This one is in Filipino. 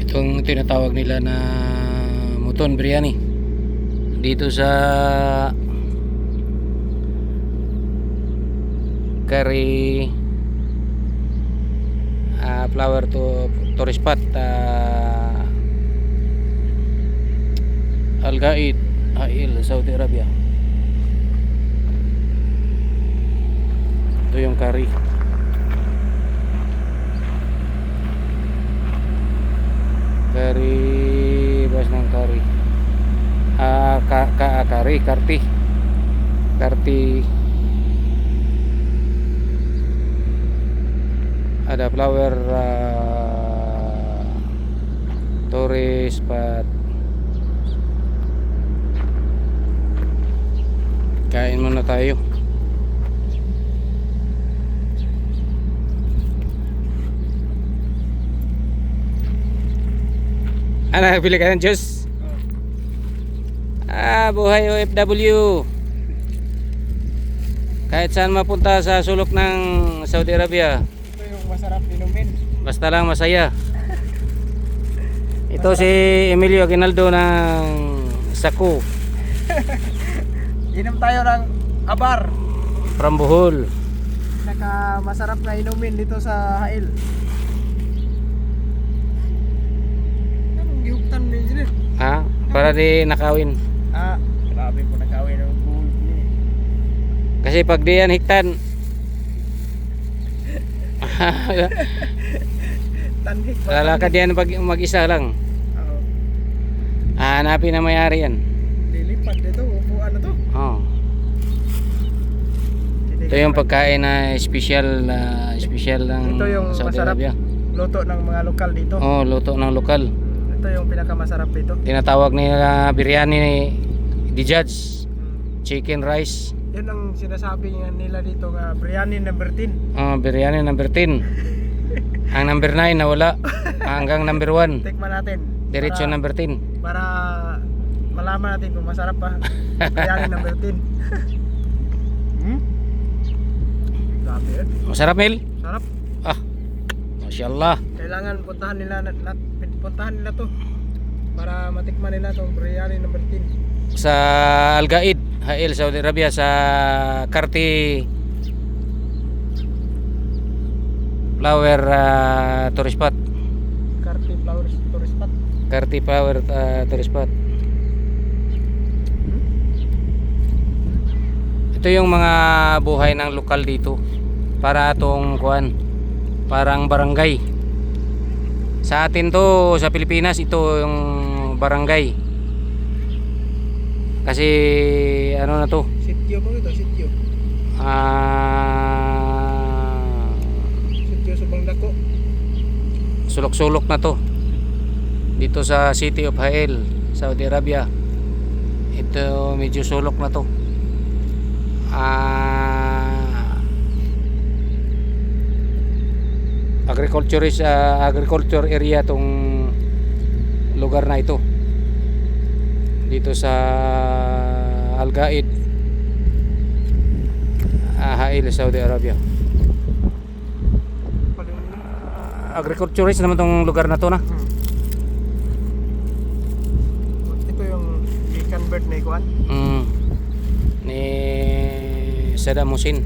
Itong tinatawag nila na Muton Biryani dito sa Curry flower to tourist spot, Al Gaid, Hail, Saudi Arabia. Ito yung curry. Bas ng curry. Karti. Ada flower tourist spot. Kain muna tayo. Ano, bili ka ng juice? Buhay OFW. Kahit saan mapunta sa sulok ng Saudi Arabia, Ito yung masarap inumin. basta lang masaya. Ito si Emilio Aguinaldo ng Saku Inom tayo ng abar. from Bohol. Pinaka masarap na inumin dito sa Hail. Anong gihuktan ni engineer? Para di nakawin. Grabe po nakawin ng gold ni. Kasi pag di yan hiktan, Tanhik ba? lalakad yan pag mag-isa lang. Oo. Hanapin na may-ari yan. Lilipad dito. Upuan na to. Oh. Ito yung pagkain na special ng Ito yung Saudi masarap. Arabia. Luto ng mga lokal dito. Oh, luto ng lokal. Ito yung pinakamasarap dito. Tinatawag nila biryani ni The Judge, chicken rice. Yun ang sinasabi nila dito nga biryani number 10. Biryani number 10. Ang number 9 nawala. Hanggang number 1. Tikman natin. Diretso Para- number 10. Para malaman natin kung masarap pa. Biryani number 10. Grabe yun. Masarap, Mel? Sarap. Masyaallah. Kailangan puntahan nila to para matikman nila tong biryani number 10. Sa Al Gaid, Hail, Saudi Arabia, sa Karti flower tourist spot. Karti Flowers Tourist Spot. Karti flower tourist spot. Ito yung mga buhay ng lokal dito. Para atong kuan, parang barangay. Sa atin to, sa Pilipinas, ito yung barangay. Kasi ano na to? Sityo mo ito, sityo. Sityo sa Bangdako. Sulok-sulok na to. Dito sa City of Hail, Saudi Arabia. Ito medyo sulok na to. Agriculture area tong lugar na ito dito sa Al Gaid, Hail, Saudi Arabia. Agriculturist naman tong lugar na to na. Ito yung i-convert na ikuan. Ni Saddam Hussein.